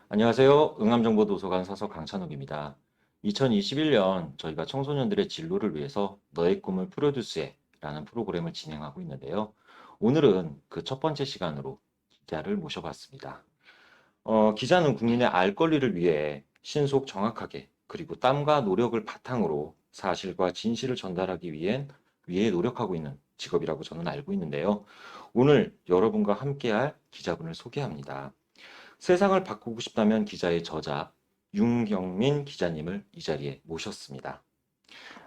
안녕하세요. 응암정보도서관 사서 강찬욱입니다. 2021년 저희가 청소년들의 진로를 위해서 너의 꿈을 프로듀스해 라는 프로그램을 진행하고 있는데요. 오늘은 그 첫 번째 시간으로 기자를 모셔봤습니다. 기자는 국민의 알 권리를 위해 신속 정확하게 그리고 땀과 노력을 바탕으로 사실과 진실을 전달하기 위해 노력하고 있는 직업이라고 저는 알고 있는데요. 오늘 여러분과 함께할 기자분을 소개합니다. 세상을 바꾸고 싶다면 기자의 저자 윤경민 기자님을 이 자리에 모셨습니다.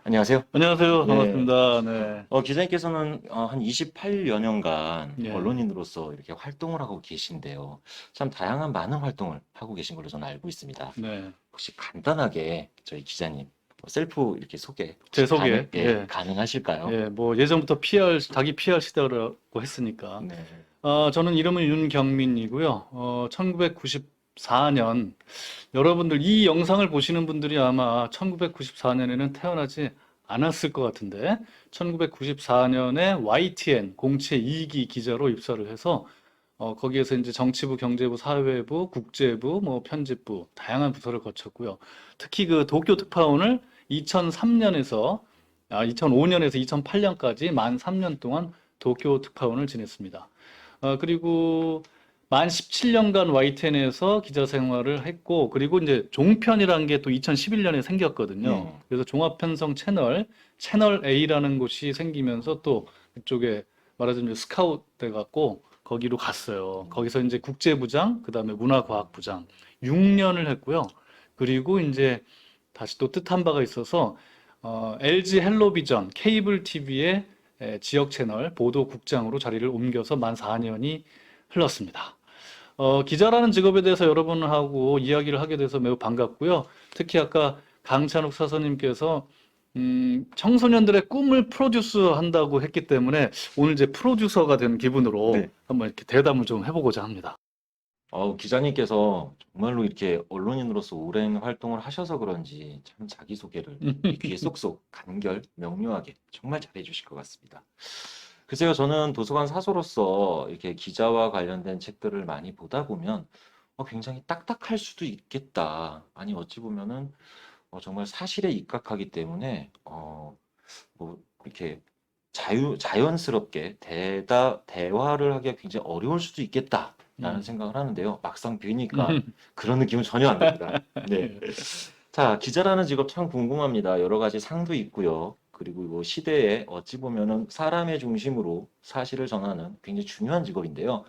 안녕하세요. 안녕하세요. 네. 반갑습니다. 네. 기자님께서는 한 28여 년간 예. 언론인으로서 이렇게 활동을 하고 계신데요. 참 다양한 많은 활동을 하고 계신 걸로 저는 알고 있습니다. 네. 혹시 간단하게 저희 기자님 셀프 이렇게 소개 제 혹시 소개. 예. 가능하실까요? 예. 뭐 예전부터 자기 PR 시대라고 했으니까. 네. 저는 이름은 윤경민이고요. 1994년 여러분들 이 영상을 보시는 분들이 아마 1994년에는 태어나지 않았을 것 같은데 1994년에 YTN 공채 2기 기자로 입사를 해서 거기에서 이제 정치부, 경제부, 사회부, 국제부, 뭐 편집부 다양한 부서를 거쳤고요. 특히 그 도쿄 특파원을 2005년에서 2008년까지 만 3년 동안 도쿄 특파원을 지냈습니다. 그리고 만 17년간 YTN에서 기자 생활을 했고, 그리고 이제 종편이라는 게 또 2011년에 생겼거든요. 그래서 종합편성 채널 A라는 곳이 생기면서 또 그쪽에 말하자면 스카우트 돼갖고 거기로 갔어요. 거기서 이제 국제부장, 그 다음에 문화과학부장 6년을 했고요. 그리고 이제 다시 또 뜻한 바가 있어서 LG 헬로비전 케이블 TV의 지역 채널 보도국장으로 자리를 옮겨서 만 4년이 흘렀습니다. 기자라는 직업에 대해서 여러분하고 이야기를 하게 돼서 매우 반갑고요. 특히 아까 강찬욱 사서님께서 청소년들의 꿈을 프로듀스 한다고 했기 때문에 오늘 이제 프로듀서가 된 기분으로 네. 한번 이렇게 대담을 좀 해보고자 합니다. 기자님께서 정말로 이렇게 언론인으로서 오랜 활동을 하셔서 그런지 참 자기소개를 귀에 쏙쏙 간결, 명료하게 정말 잘해 주실 것 같습니다. 글쎄요, 저는 도서관 사서로서 이렇게 기자와 관련된 책들을 많이 보다 보면 굉장히 딱딱할 수도 있겠다. 아니, 어찌 보면은 정말 사실에 입각하기 때문에 뭐 이렇게 자연스럽게 대화를 하기가 굉장히 어려울 수도 있겠다라는 음. 생각을 하는데요. 막상 뵈니까 그런 느낌은 전혀 안 듭니다. 네. 자, 기자라는 직업 참 궁금합니다. 여러 가지 상도 있고요. 그리고 뭐 시대에 어찌 보면은 사람의 중심으로 사실을 전하는 굉장히 중요한 직업인데요.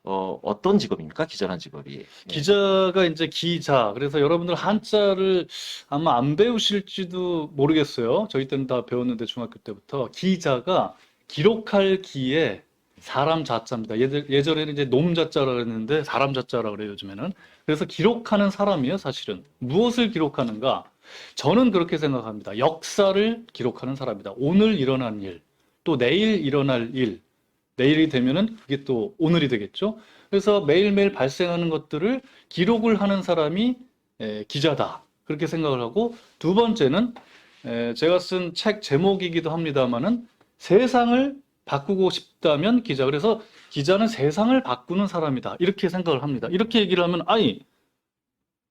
어떤 직업입니까? 기자라는 직업이. 예. 기자가 이제 기자. 그래서 여러분들 한자를 아마 안 배우실지도 모르겠어요. 저희 때는 다 배웠는데 중학교 때부터 기자가 기록할 기에 사람 자자입니다. 예전에는 이제 놈 자자라 그랬는데 사람 자자라 그래요, 요즘에는. 그래서 기록하는 사람이에요, 사실은. 무엇을 기록하는가? 저는 그렇게 생각합니다. 역사를 기록하는 사람이다. 오늘 일어난 일, 또 내일 일어날 일, 내일이 되면은 그게 또 오늘이 되겠죠. 그래서 매일매일 발생하는 것들을 기록을 하는 사람이 기자다. 그렇게 생각을 하고 두 번째는 제가 쓴 책 제목이기도 합니다만은 세상을 바꾸고 싶다면 기자. 그래서 기자는 세상을 바꾸는 사람이다. 이렇게 생각을 합니다. 이렇게 얘기를 하면 아니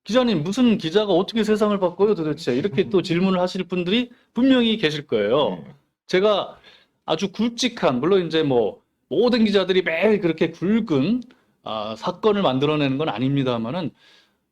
기자님 무슨 기자가 어떻게 세상을 바꿔요 도대체 이렇게 또 질문을 하실 분들이 분명히 계실 거예요. 네. 제가 아주 굵직한 물론 이제 뭐 모든 기자들이 매일 그렇게 굵은 사건을 만들어내는 건 아닙니다만은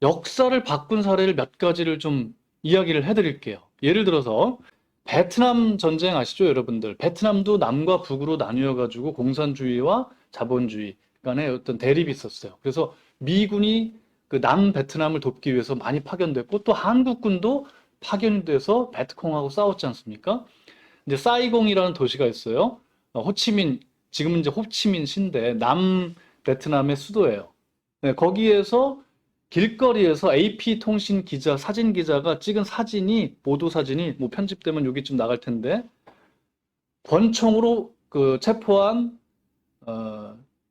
역사를 바꾼 사례를 몇 가지를 좀 이야기를 해드릴게요. 예를 들어서 베트남 전쟁 아시죠, 여러분들? 베트남도 남과 북으로 나뉘어 가지고 공산주의와 자본주의 간의 어떤 대립이 있었어요. 그래서 미군이 그 남베트남을 돕기 위해서 많이 파견됐고 또 한국군도 파견이 돼서 베트콩하고 싸웠지 않습니까? 이제 사이공이라는 도시가 있어요. 호치민 지금은 이제 호치민시인데 남베트남의 수도예요. 네, 거기에서 길거리에서 AP 통신 기자, 사진 기자가 찍은 사진이 보도 사진이 뭐 편집되면 여기쯤 나갈 텐데 권총으로 그 체포한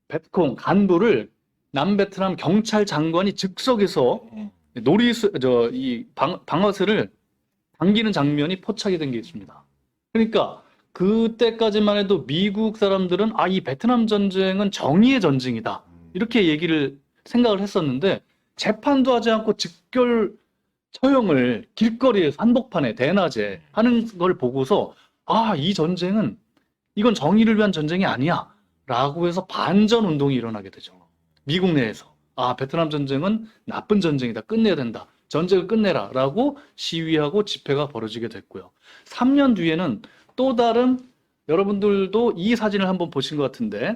베트콩 간부를 남베트남 경찰 장관이 즉석에서 이 방아쇠를 당기는 장면이 포착이 된 게 있습니다. 그러니까 그때까지만 해도 미국 사람들은 이 베트남 전쟁은 정의의 전쟁이다. 이렇게 얘기를 생각을 했었는데 재판도 하지 않고 즉결 처형을 길거리에서 한복판에 대낮에 하는 걸 보고서 아, 이 전쟁은 이건 정의를 위한 전쟁이 아니야 라고 해서 반전 운동이 일어나게 되죠. 미국 내에서 아, 베트남 전쟁은 나쁜 전쟁이다. 끝내야 된다. 전쟁을 끝내라 라고 시위하고 집회가 벌어지게 됐고요. 3년 뒤에는 또 다른 여러분들도 이 사진을 한번 보신 것 같은데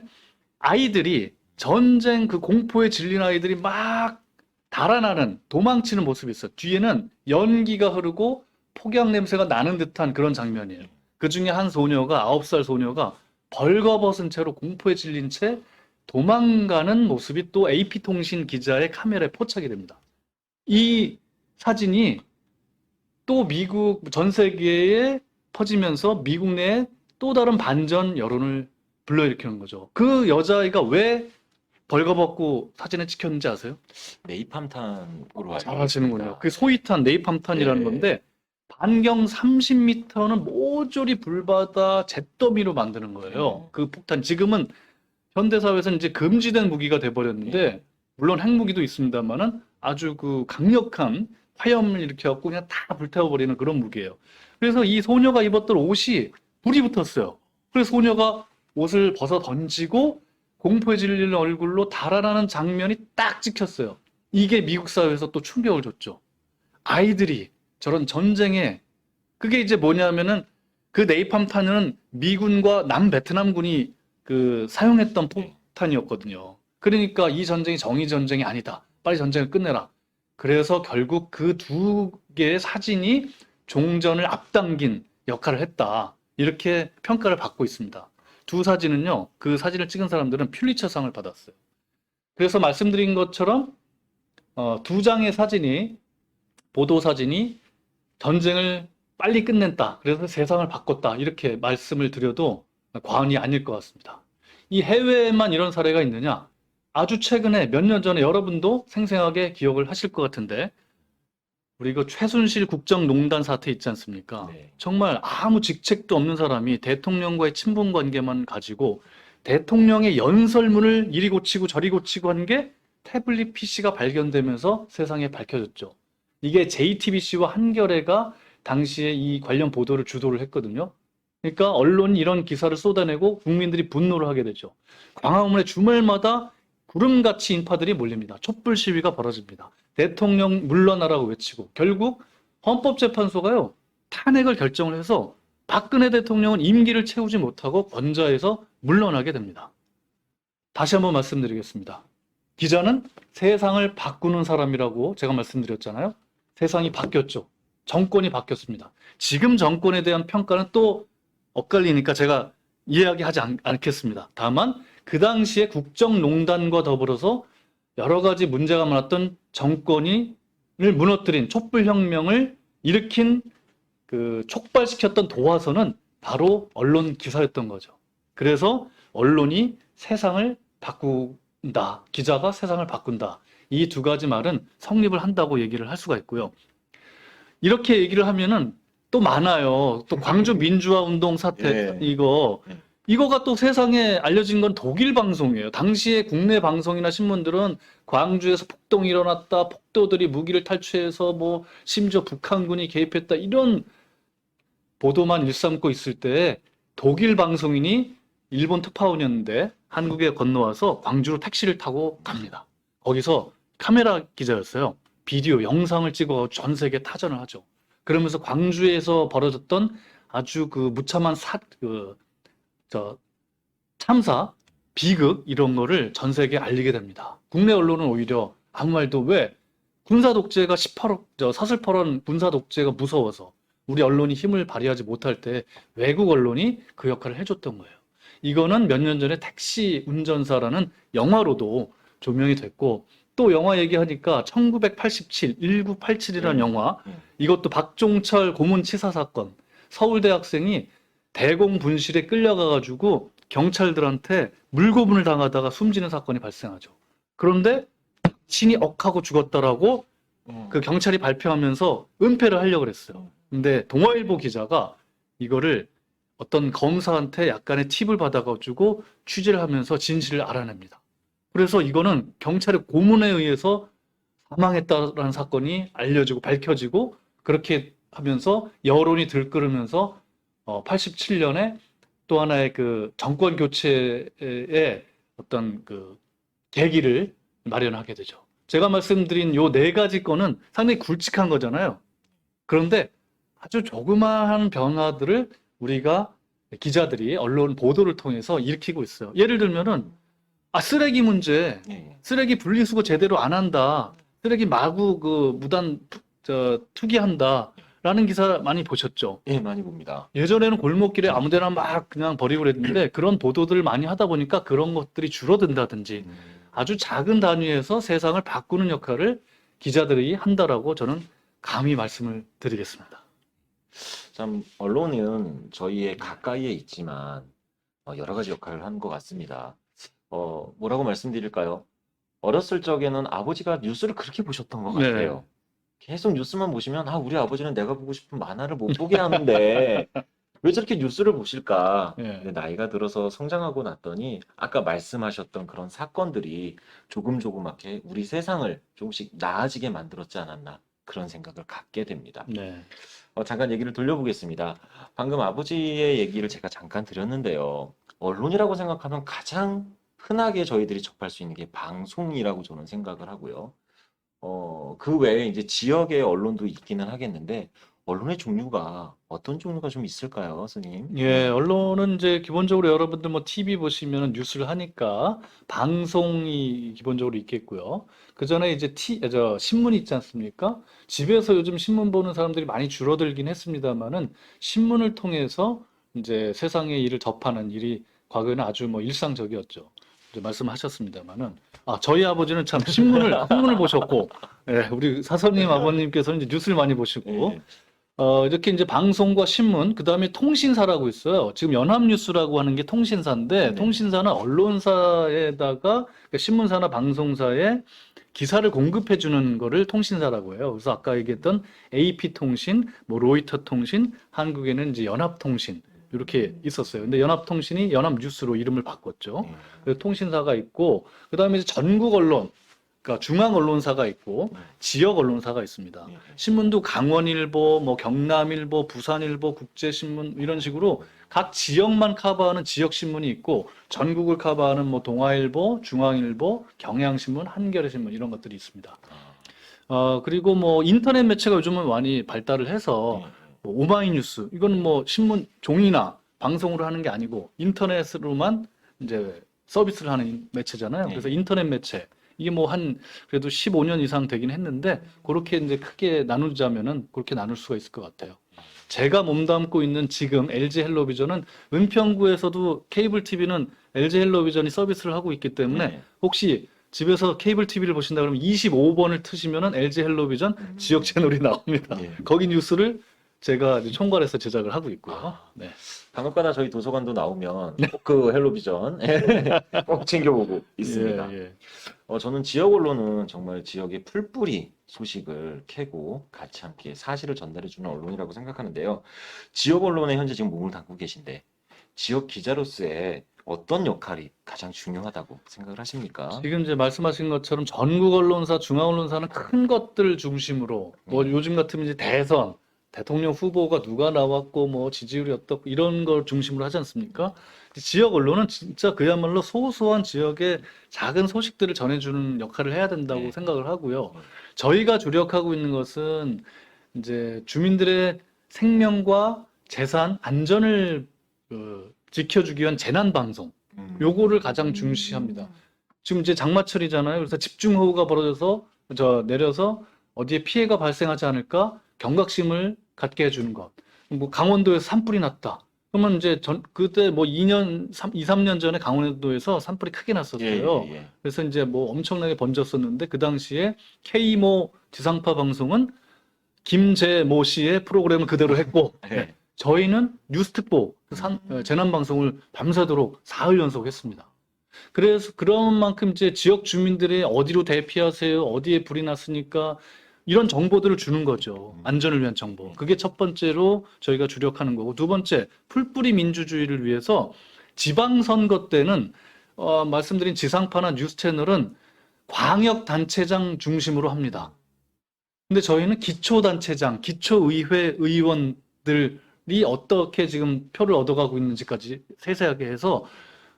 아이들이 전쟁 그 공포에 질린 아이들이 막 달아나는 도망치는 모습이 있어요. 뒤에는 연기가 흐르고 폭약 냄새가 나는 듯한 그런 장면이에요. 그 중에 한 소녀가 9살 소녀가 벌거벗은 채로 공포에 질린 채 도망가는 모습이 또 AP통신 기자의 카메라에 포착이 됩니다. 이 사진이 또 미국 전 세계에 퍼지면서 미국 내에 또 다른 반전 여론을 불러일으키는 거죠. 그 여자아이가 왜 벌거벗고 사진에 찍혔는지 아세요? 네이팜탄으로 알고 잘 아시는군요. 있습니다. 그 소위탄, 네이팜탄이라는 예. 건데 반경 30m는 모조리 불바다 잿더미로 만드는 거예요. 그 폭탄. 지금은 현대사회에서는 이제 금지된 무기가 돼버렸는데 물론 핵무기도 있습니다만은 아주 그 강력한 화염을 일으켜갖고 그냥 다 불태워버리는 그런 무기예요. 그래서 이 소녀가 입었던 옷이 불이 붙었어요. 그래서 소녀가 옷을 벗어 던지고 공포에 질리는 얼굴로 달아나는 장면이 딱 찍혔어요. 이게 미국 사회에서 또 충격을 줬죠. 아이들이 저런 전쟁에 그게 이제 뭐냐면은 그 네이팜탄은 미군과 남베트남군이 그 사용했던 폭탄이었거든요. 그러니까 이 전쟁이 정의 전쟁이 아니다. 빨리 전쟁을 끝내라. 그래서 결국 그 두 개의 사진이 종전을 앞당긴 역할을 했다. 이렇게 평가를 받고 있습니다. 두 사진은요, 그 사진을 찍은 사람들은 퓰리처상을 받았어요. 그래서 말씀드린 것처럼 두 장의 사진이 보도 사진이 전쟁을 빨리 끝냈다. 그래서 세상을 바꿨다. 이렇게 말씀을 드려도 과언이 아닐 것 같습니다. 이 해외에만 이런 사례가 있느냐? 아주 최근에 몇 년 전에 여러분도 생생하게 기억을 하실 것 같은데 우리 그 최순실 국정농단 사태 있지 않습니까? 네. 정말 아무 직책도 없는 사람이 대통령과의 친분 관계만 가지고 대통령의 연설문을 이리 고치고 저리 고치고 한 게 태블릿 PC가 발견되면서 세상에 밝혀졌죠. 이게 JTBC와 한겨레가 당시에 이 관련 보도를 주도를 했거든요. 그러니까 언론이 이런 기사를 쏟아내고 국민들이 분노를 하게 되죠. 광화문에 주말마다 구름같이 인파들이 몰립니다. 촛불 시위가 벌어집니다. 대통령 물러나라고 외치고 결국 헌법재판소가요 탄핵을 결정을 해서 박근혜 대통령은 임기를 채우지 못하고 권좌에서 물러나게 됩니다. 다시 한번 말씀드리겠습니다. 기자는 세상을 바꾸는 사람이라고 제가 말씀드렸잖아요. 세상이 바뀌었죠. 정권이 바뀌었습니다. 지금 정권에 대한 평가는 또 엇갈리니까 제가 이야기하지 않겠습니다. 다만 그 당시에 국정농단과 더불어서 여러 가지 문제가 많았던 정권을 무너뜨린 촛불혁명을 일으킨 그 촉발시켰던 도화선은 바로 언론 기사였던 거죠. 그래서 언론이 세상을 바꾼다. 기자가 세상을 바꾼다. 이 두 가지 말은 성립을 한다고 얘기를 할 수가 있고요. 이렇게 얘기를 하면은 또 많아요. 또 광주 민주화 운동 사태 이거가 또 세상에 알려진 건 독일 방송이에요. 당시에 국내 방송이나 신문들은 광주에서 폭동이 일어났다, 폭도들이 무기를 탈취해서 뭐 심지어 북한군이 개입했다 이런 보도만 일삼고 있을 때 독일 방송인이 일본 특파원이었는데 한국에 건너와서 광주로 택시를 타고 갑니다. 거기서 카메라 기자였어요. 비디오, 영상을 찍어 전 세계 타전을 하죠. 그러면서 광주에서 벌어졌던 아주 그 무참한 참사, 비극 이런 거를 전 세계에 알리게 됩니다. 국내 언론은 오히려 아무 말도 왜 군사 독재가 서슬퍼런 군사 독재가 무서워서 우리 언론이 힘을 발휘하지 못할 때 외국 언론이 그 역할을 해줬던 거예요. 이거는 몇 년 전에 택시 운전사라는 영화로도 조명이 됐고 또 영화 얘기하니까 1987, 1987이라는 영화 이것도 박종철 고문 치사 사건 서울대 학생이 대공 분실에 끌려가가지고 경찰들한테 물고문을 당하다가 숨지는 사건이 발생하죠. 그런데 신이 억하고 죽었다라고 그 경찰이 발표하면서 은폐를 하려고 그랬어요. 근데 동아일보 기자가 이거를 어떤 검사한테 약간의 팁을 받아가지고 취재를 하면서 진실을 알아냅니다. 그래서 이거는 경찰의 고문에 의해서 사망했다라는 사건이 알려지고 밝혀지고 그렇게 하면서 여론이 들끓으면서 87년에 또 하나의 그 정권 교체의 어떤 그 계기를 마련하게 되죠. 제가 말씀드린 요 네 가지 건은 상당히 굵직한 거잖아요. 그런데 아주 조그마한 변화들을 우리가 기자들이 언론 보도를 통해서 일으키고 있어요. 예를 들면은 쓰레기 문제, 예, 예. 쓰레기 분리수거 제대로 안 한다, 쓰레기 마구 그 무단 투기한다라는 기사 많이 보셨죠? 예, 많이 봅니다. 예전에는 골목길에 아무데나 막 그냥 버리고 그랬는데 그런 보도들을 많이 하다 보니까 그런 것들이 줄어든다든지 음, 아주 작은 단위에서 세상을 바꾸는 역할을 기자들이 한다라고 저는 감히 말씀을 드리겠습니다. 참 언론은 저희의 가까이에 있지만 여러 가지 역할을 하는 것 같습니다. 뭐라고 말씀드릴까요? 어렸을 적에는 아버지가 뉴스를 그렇게 보셨던 것 네. 같아요. 계속 뉴스만 보시면 우리 아버지는 내가 보고 싶은 만화를 못 보게 하는데 왜 저렇게 뉴스를 보실까? 예. 근데 나이가 들어서 성장하고 났더니 아까 말씀하셨던 그런 사건들이 조금조그맣게 우리 세상을 조금씩 나아지게 만들었지 않았나 그런 생각을 갖게 됩니다. 네. 잠깐 얘기를 돌려보겠습니다. 방금 아버지의 얘기를 제가 잠깐 드렸는데요. 언론이라고 생각하면 가장 흔하게 저희들이 접할 수 있는 게 방송이라고 저는 생각을 하고요. 그 외에 이제 지역의 언론도 있기는 하겠는데, 언론의 종류가 어떤 종류가 좀 있을까요, 스님? 예, 언론은 이제 기본적으로 여러분들 뭐 TV 보시면 뉴스를 하니까 방송이 기본적으로 있겠고요. 그 전에 이제 신문이 있지 않습니까? 집에서 요즘 신문 보는 사람들이 많이 줄어들긴 했습니다만은 신문을 통해서 이제 세상의 일을 접하는 일이 과거에는 아주 뭐 일상적이었죠. 이제 말씀하셨습니다만은 저희 아버지는 참 신문을 보셨고, 예, 우리 사서님 아버님께서는 이제 뉴스를 많이 보시고, 예, 이렇게 이제 방송과 신문, 그 다음에 통신사라고 있어요. 지금 연합뉴스라고 하는 게 통신사인데, 네. 통신사는 언론사에다가, 그러니까 신문사나 방송사에 기사를 공급해 주는 거를 통신사라고 해요. 그래서 아까 얘기했던 AP통신, 뭐 로이터통신, 한국에는 이제 연합통신, 이렇게 있었어요. 근데 연합통신이 연합뉴스로 이름을 바꿨죠. 예, 그래서 통신사가 있고, 그 다음에 이제 전국 언론, 그러니까 중앙 언론사가 있고, 지역 언론사가 있습니다. 예, 신문도 강원일보, 뭐 경남일보, 부산일보, 국제신문 이런 식으로 각 지역만 커버하는 지역신문이 있고 전국을 커버하는 뭐 동아일보, 중앙일보, 경향신문, 한겨레신문 이런 것들이 있습니다. 그리고 뭐 인터넷 매체가 요즘은 많이 발달을 해서 뭐 오마이뉴스 이거는 뭐 신문 종이나 방송으로 하는 게 아니고 인터넷으로만 이제 서비스를 하는 매체잖아요. 그래서 인터넷 매체 이게 뭐 그래도 15년 이상 되긴 했는데 그렇게 이제 크게 나누자면은 그렇게 나눌 수가 있을 것 같아요. 제가 몸담고 있는 지금 LG 헬로비전은 은평구에서도 케이블 TV는 LG 헬로비전이 서비스를 하고 있기 때문에 네. 혹시 집에서 케이블 TV를 보신다 그러면 25번을 트시면은 LG 헬로비전 지역 채널이 나옵니다. 예. 거기 뉴스를 제가 이제 총괄해서 제작을 하고 있고요. 네. 가끔가다 저희 도서관도 나오면 꼭 그 헬로비전 꼭 챙겨보고 있습니다. 예, 예. 저는 지역 언론은 정말 지역의 풀뿌리 소식을 캐고 같이 함께 사실을 전달해주는 언론이라고 생각하는데요. 지역 언론에 현재 지금 몸을 담고 계신데 지역 기자로서의 어떤 역할이 가장 중요하다고 생각을 하십니까? 지금 이제 말씀하신 것처럼 전국 언론사, 중앙 언론사는 큰 것들 중심으로 뭐 요즘 같으면 이제 대선, 대통령 후보가 누가 나왔고 뭐 지지율이 어떻고 이런 걸 중심으로 하지 않습니까? 지역 언론은 진짜 그야말로 소소한 지역의 작은 소식들을 전해주는 역할을 해야 된다고 네. 생각을 하고요. 저희가 주력하고 있는 것은 이제 주민들의 생명과 재산 안전을 지켜주기 위한 재난 방송. 요거를 가장 중시합니다. 지금 이제 장마철이잖아요. 그래서 집중호우가 벌어져서 내려서 어디에 피해가 발생하지 않을까 경각심을 갖게 해주는 것. 뭐 강원도에서 산불이 났다. 그러면 이제 그때 뭐 2, 3년 전에 강원도에서 산불이 크게 났었어요. 예. 그래서 이제 뭐 엄청나게 번졌었는데 그 당시에 K모 지상파 방송은 김재모 씨의 프로그램을 그대로 했고 네. 저희는 뉴스특보 재난 방송을 밤새도록 사흘 연속했습니다. 그래서 그런 만큼 이제 지역 주민들이 어디로 대피하세요, 어디에 불이 났으니까 이런 정보들을 주는 거죠. 안전을 위한 정보. 그게 첫 번째로 저희가 주력하는 거고 두 번째 풀뿌리 민주주의를 위해서 지방선거 때는 말씀드린 지상파나 뉴스 채널은 광역단체장 중심으로 합니다. 근데 저희는 기초단체장, 기초의회 의원들이 어떻게 지금 표를 얻어가고 있는지까지 세세하게 해서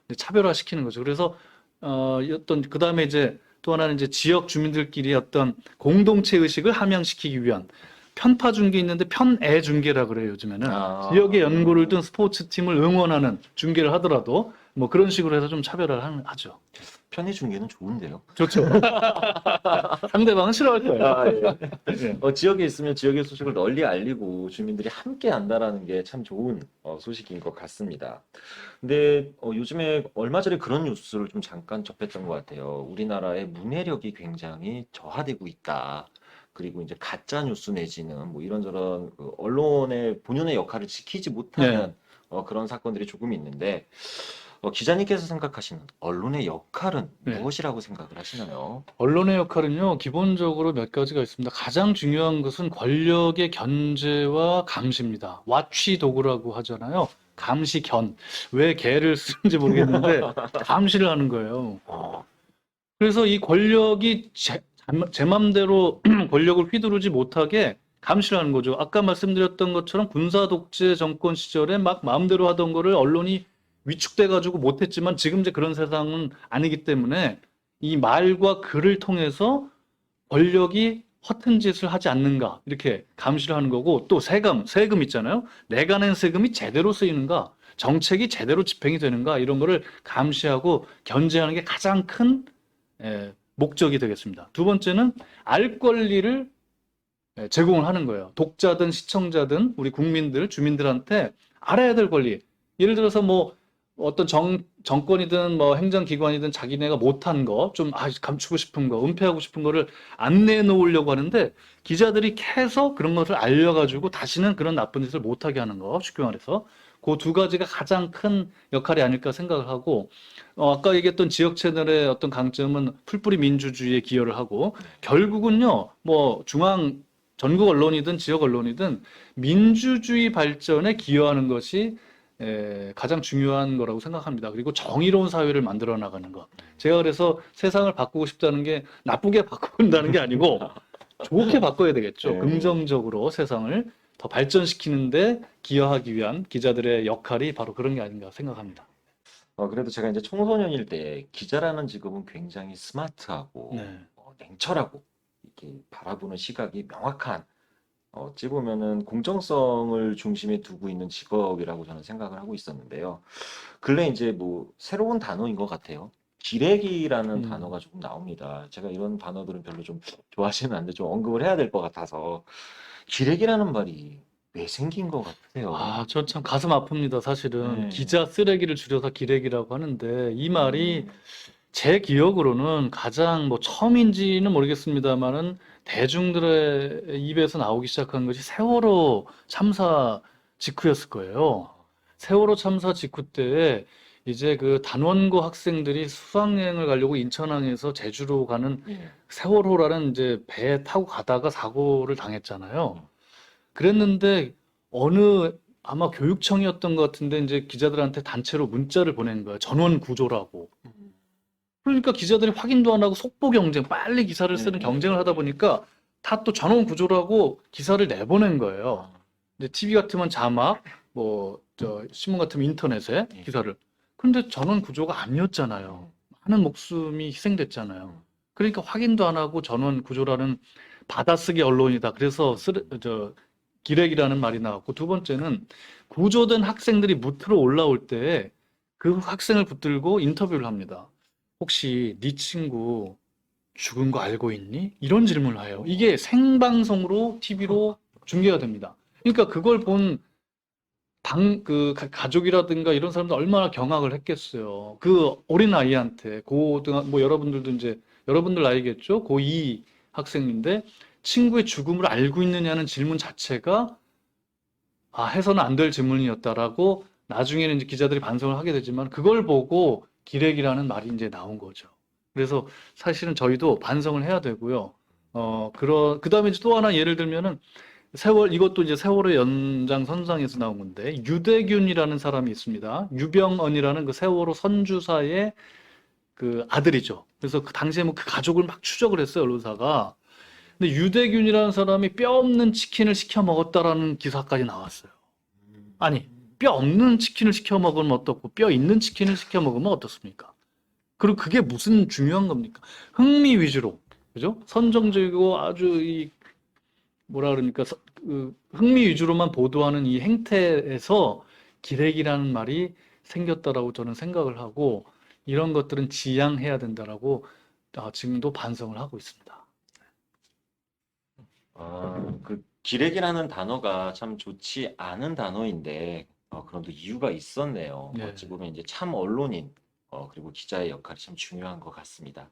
이제 차별화시키는 거죠. 그래서 어떤 그다음에 이제 또 하나는 이제 지역 주민들끼리 어떤 공동체 의식을 함양시키기 위한 편파 중계 있는데 편애 중계라 그래요, 요즘에는. 지역의 연고를 둔 스포츠 팀을 응원하는 중계를 하더라도 뭐 그런 식으로 해서 좀 차별화를 하죠. 편의 중계는 좋은데요. 좋죠. 상대방은 싫어할 거예요. 아, 예. 예. 지역에 있으면 지역의 소식을 널리 알리고 주민들이 함께 안다라는 게 참 좋은 소식인 것 같습니다. 근데 요즘에 얼마 전에 그런 뉴스를 좀 잠깐 접했던 것 같아요. 우리나라의 문해력이 굉장히 저하되고 있다. 그리고 이제 가짜 뉴스 내지는 뭐 이런저런 그 언론의 본연의 역할을 지키지 네. 못하는 그런 사건들이 조금 있는데 기자님께서 생각하시는 언론의 역할은 네. 무엇이라고 생각을 하시나요? 언론의 역할은요, 기본적으로 몇 가지가 있습니다. 가장 중요한 것은 권력의 견제와 감시입니다. 와치 도구라고 하잖아요. 감시 견. 왜 개를 쓰는지 모르겠는데, 감시를 하는 거예요. 그래서 이 권력이 제 맘대로 권력을 휘두르지 못하게 감시를 하는 거죠. 아까 말씀드렸던 것처럼 군사 독재 정권 시절에 막 마음대로 하던 거를 언론이 위축돼 가지고 못했지만 지금 이제 그런 세상은 아니기 때문에 이 말과 글을 통해서 권력이 허튼 짓을 하지 않는가 이렇게 감시를 하는 거고 또 세금 있잖아요. 내가 낸 세금이 제대로 쓰이는가, 정책이 제대로 집행이 되는가 이런 거를 감시하고 견제하는 게 가장 큰 목적이 되겠습니다. 두 번째는 알 권리를 제공을 하는 거예요. 독자든 시청자든 우리 국민들, 주민들한테 알아야 될 권리. 예를 들어서 뭐 어떤 정권이든 뭐 행정기관이든 자기네가 못한 거, 좀 감추고 싶은 거, 은폐하고 싶은 거를 안 내놓으려고 하는데 기자들이 캐서 그런 것을 알려가지고 다시는 그런 나쁜 짓을 못하게 하는 거, 쉽게 말해서. 그 두 가지가 가장 큰 역할이 아닐까 생각을 하고, 아까 얘기했던 지역 채널의 어떤 강점은 풀뿌리 민주주의에 기여를 하고, 결국은요, 뭐 전국 언론이든 지역 언론이든 민주주의 발전에 기여하는 것이 가장 중요한 거라고 생각합니다. 그리고 정의로운 사회를 만들어 나가는 것. 제가 그래서 세상을 바꾸고 싶다는 게 나쁘게 바꾼다는 게 아니고 좋게 바꿔야 되겠죠. 네. 긍정적으로 세상을 더 발전시키는데 기여하기 위한 기자들의 역할이 바로 그런 게 아닌가 생각합니다. 그래도 제가 이제 청소년일 때 기자라는 직업은 굉장히 스마트하고 네. 냉철하고 이렇게 바라보는 시각이 명확한 어찌 보면은 공정성을 중심에 두고 있는 직업이라고 저는 생각을 하고 있었는데요. 근래 이제 뭐 새로운 단어인 것 같아요. 기레기라는 단어가 조금 나옵니다. 제가 이런 단어들은 별로 좀 좋아하지는 않는데 좀 언급을 해야 될 것 같아서 기레기라는 말이 왜 생긴 것 같아요? 저 참 가슴 아픕니다. 사실은 네. 기자 쓰레기를 줄여서 기레기라고 하는데 이 말이 제 기억으로는 가장 뭐 처음인지는 모르겠습니다만은 대중들의 입에서 나오기 시작한 것이 세월호 참사 직후였을 거예요. 세월호 참사 직후 때에 이제 그 단원고 학생들이 수학여행을 가려고 인천항에서 제주로 가는 예. 세월호라는 이제 배 타고 가다가 사고를 당했잖아요. 그랬는데 어느 아마 교육청이었던 것 같은데 이제 기자들한테 단체로 문자를 보낸 거예요. 전원 구조라고. 그러니까 기자들이 확인도 안 하고 속보 경쟁, 빨리 기사를 쓰는 경쟁을 하다 보니까 다 또 전원 구조라고 기사를 내보낸 거예요. 이제 TV 같으면 자막, 뭐, 신문 같으면 인터넷에 기사를. 근데 전원 구조가 아니었잖아요. 많은 목숨이 희생됐잖아요. 그러니까 확인도 안 하고 전원 구조라는 받아쓰기 언론이다. 그래서 기레기라는 말이 나왔고, 두 번째는 구조된 학생들이 무트로 올라올 때 그 학생을 붙들고 인터뷰를 합니다. 혹시 네 친구 죽은 거 알고 있니? 이런 질문을 해요. 이게 생방송으로 TV로 중계가 됩니다. 그러니까 그걸 본 가족이라든가 이런 사람들 얼마나 경악을 했겠어요. 그 어린 아이한테 뭐 여러분들도 이제 여러분들 나이겠죠? 고2 학생인데 친구의 죽음을 알고 있느냐는 질문 자체가 해서는 안 될 질문이었다라고 나중에는 이제 기자들이 반성을 하게 되지만 그걸 보고 기레기라는 말이 이제 나온 거죠. 그래서 사실은 저희도 반성을 해야 되고요. 그다음에 이제 또 하나 예를 들면은 이것도 이제 세월의 연장선상에서 나온 건데, 유대균이라는 사람이 있습니다. 유병언이라는 그 세월호 선주사의 그 아들이죠. 그래서 그 당시에 뭐 그 가족을 막 추적을 했어요, 언론사가. 근데 유대균이라는 사람이 뼈 없는 치킨을 시켜 먹었다라는 기사까지 나왔어요. 아니, 뼈 없는 치킨을 시켜 먹으면 어떻고 뼈 있는 치킨을 시켜 먹으면 어떻습니까? 그리고 그게 무슨 중요한 겁니까? 흥미 위주로, 그죠? 선정적이고 아주 이 뭐라 그러니까 그 흥미 위주로만 보도하는 이 행태에서 기레기라는 말이 생겼다라고 저는 생각을 하고 이런 것들은 지양해야 된다라고 지금도 반성을 하고 있습니다. 그 기레기라는 단어가 참 좋지 않은 단어인데, 그런데 이유가 있었네요. 네. 어찌 보면 이제 참 언론인, 그리고 기자의 역할이 참 중요한 것 같습니다.